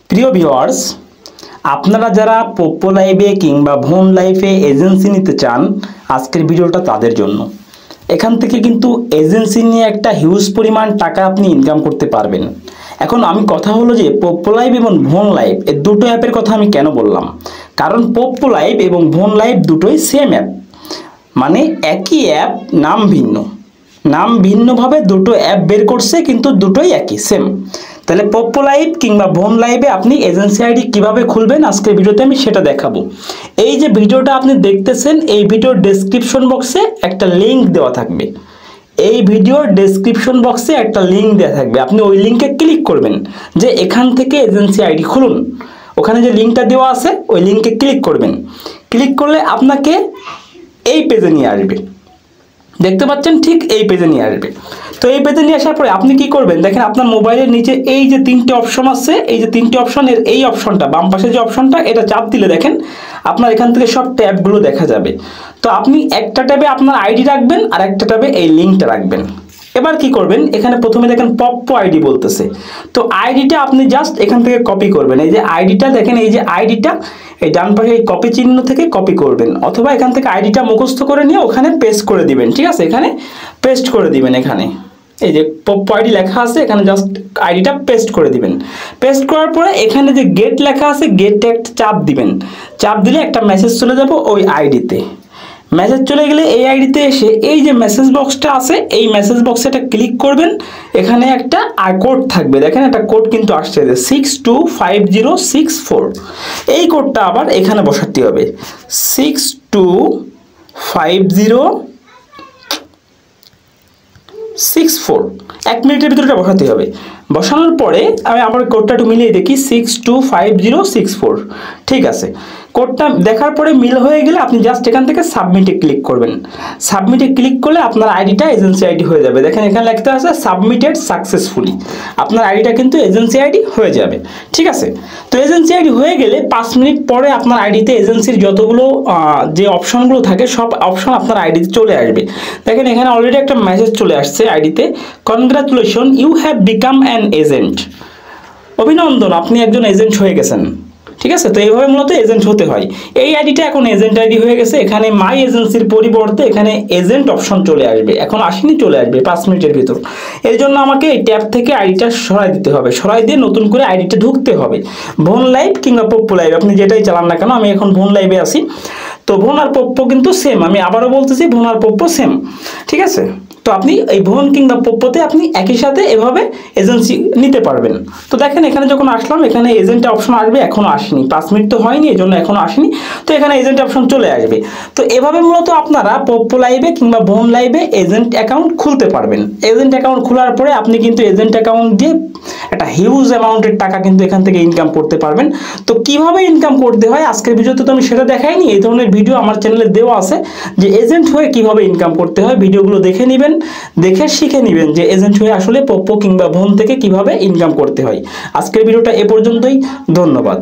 প্রিয় ভিউয়ার্স, আপনারা যারা পোপ্পো লাইভে কিংবা ভোন লাইভে এজেন্সি নিতে চান, আজকের ভিডিওটা তাদের জন্য। এখান থেকে কিন্তু এজেন্সি নিয়ে একটা হিউজ পরিমাণ টাকা আপনি ইনকাম করতে পারবেন। এখন আমি কথা হলো যে পোপ্পো লাইভ এবং ভোন লাইভ এই দুটো অ্যাপের কথা আমি কেন বললাম, কারণ পোপ্পো লাইভ এবং ভোন লাইভ দুটোই সেম অ্যাপ, মানে একই অ্যাপ, নাম ভিন্ন, নাম ভিন্নভাবে দুটো অ্যাপ বের করছে, কিন্তু দুটোই একই সেম। তাহলে পোপ্পো লাইভ কিংবা ভোন লাইভে আপনি এজেন্সি আইডি কিভাবে খুলবেন আজকের ভিডিওতে আমি সেটা দেখাবো। এই যে ভিডিওটা আপনি দেখতেছেন, এই ভিডিওর ডেসক্রিপশন বক্সে একটা লিংক দেওয়া থাকবে। এই ভিডিওর ডেসক্রিপশন বক্সে একটা লিংক দেওয়া থাকবে, আপনি ওই লিংকে ক্লিক করবেন যে এখান থেকে এজেন্সি আইডি খুলুন। ওখানে যে লিংকটা দেওয়া আছে ওই লিংকে ক্লিক করবেন। ক্লিক করলে আপনাকে এই পেজে নিয়ে আসবে, দেখতে পাচ্ছেন, ঠিক এই পেজে নিয়ে আসবে। তো এই পেজে নিয়ে আসার পরে আপনি কি করবেন, দেখেন আপনার মোবাইলের নিচে এই যে তিনটে অপশন আছে, এই যে তিনটে অপশনের এই অপশনটা, বাম পাশে যে অপশনটা, এটা চাপ দিলে দেখেন আপনার এখান থেকে সব ট্যাবগুলো দেখা যাবে। তো আপনি একটা ট্যাবে আপনার আইডি রাখবেন আর একটা ট্যাবে এই লিঙ্কটা রাখবেন। এবার কি করবেন, এখানে প্রথমে দেখেন পপ্পো আইডি বলতেছে, তো আইডিটা আপনি জাস্ট এখান থেকে কপি করবেন। এই যে আইডিটা দেখেন, এই যে আইডিটা এই ডান পাশে এই কপি চিহ্ন থেকে কপি করবেন, অথবা এখান থেকে আইডিটা মুখস্থ করে নিয়ে ওখানে পেস্ট করে দিবেন। ঠিক আছে, এখানে পেস্ট করে দিবেন। এখানে এই যে পপ্পো আইডি লেখা আছে, এখানে জাস্ট আইডিটা পেস্ট করে দিবেন। পেস্ট করার পরে এখানে যে গেট লেখা আছে, গেটে একটা চাপ দিবেন। চাপ দিলে একটা মেসেজ চলে যাব ওই আইডিতে। মেসেজ চলে গেলে এই আইডিতে এসে এই যে মেসেজ বক্সটা আছে, এই মেসেজ বক্সে একটা ক্লিক করবেন। এখানে একটা কোড থাকবে, দেখেন একটা কোড কিন্তু আসছে 625064। এই কোডটা আবার এখানে বসাতে হবে, 625064। 1 মিনিটের ভিতরে এটা বসাতে হবে। বসানোর পরে আমি আবার কোডটা একটু মিলিয়ে দেখি, 625064। ঠিক আছে, কোডটা দেখার পরে মিল হয়ে গেলে আপনি জাস্ট এখান থেকে সাবমিটে ক্লিক করবেন। সাবমিটে ক্লিক করলে আপনার আইডিটা এজেন্সি আইডি হয়ে যাবে। দেখেন এখানে লিখতে আছে সাবমিটেড সাকসেসফুলি, আপনার আইডিটা কিন্তু এজেন্সি আইডি হয়ে যাবে। ঠিক আছে, তো এজেন্সি আইডি হয়ে গেলে 5 মিনিট পরে আপনার আইডিতে এজেন্সির যতগুলো যে অপশনগুলো থাকে সব অপশন আপনার আইডিতে চলে আসবে। দেখেন এখানে অলরেডি একটা মেসেজ চলে আসছে আইডিতে, congratulation you have become an agent. অভিনন্দন, আপনি একজন এজেন্ট হয়ে গেছেন। ঠিক আছে, তো এইভাবে মূলত এজেন্ট হতে হয়। এই আইডিটা এখন এজেন্ট আইডি হয়ে গেছে। এখানে মাই এজেন্সির পরিবর্তে এখানে এজেন্ট অপশন চলে আসবে, এখন আসেনি, চলে আসবে 5 মিনিটের ভিতর। এর জন্য আমাকে এই ট্যাব থেকে আইডিটা সরাই দিতে হবে, সরাই দিয়ে নতুন করে আইডিটা ঢুকতে হবে। ভোন লাইভ কিংবা পোপ্পো লাইভ আপনি যেটাই চালান না কেন, আমি এখন ভোন লাইভে আছি। তো ভোন আর পোপ্পো কিন্তু সেম, আমি আবারও বলতেছি ভোন আর পোপ্পো সেম। ঠিক আছে, তো আপনি এই ভোন কিংবা পোপ্পোতে আপনি একই সাথে এভাবে এজেন্সি নিতে পারবেন। তো দেখেন এখানে যখন আসলাম, এখানে এজেন্ট অপশন আসবে, এখনো আসেনি, 5 মিনিট তো হয়নি, এই জন্য এখনো আসেনি। তো এখানে এজেন্ট অপশন চলে আসবে। তো এভাবে মূলত আপনারা পোপ্পো লাইভে কিংবা ভোন লাইভে এজেন্ট অ্যাকাউন্ট খুলতে পারবেন। এজেন্ট অ্যাকাউন্ট খোলার পরে আপনি কিন্তু এজেন্ট অ্যাকাউন্ট দিয়ে একটা হিউজ অ্যামাউন্টের টাকা কিন্তু এখান থেকে ইনকাম করতে পারবেন। তো কিভাবে ইনকাম করতে হয় আজকের ভিডিওতে তো আমি সেটা দেখাইনি। এই ধরনের ভিডিও আমার চ্যানেলে দেওয়া আছে, যে এজেন্ট হয়ে কিভাবে ইনকাম করতে হয়, ভিডিওগুলো দেখে নেবেন, দেখে শিখে নেবেন যে এজেন্ট হয়ে আসলে পোপ্পো কিংবা ভোন থেকে কিভাবে ইনকাম করতে হয়। আজকের ভিডিওটা এ পর্যন্তই, ধন্যবাদ।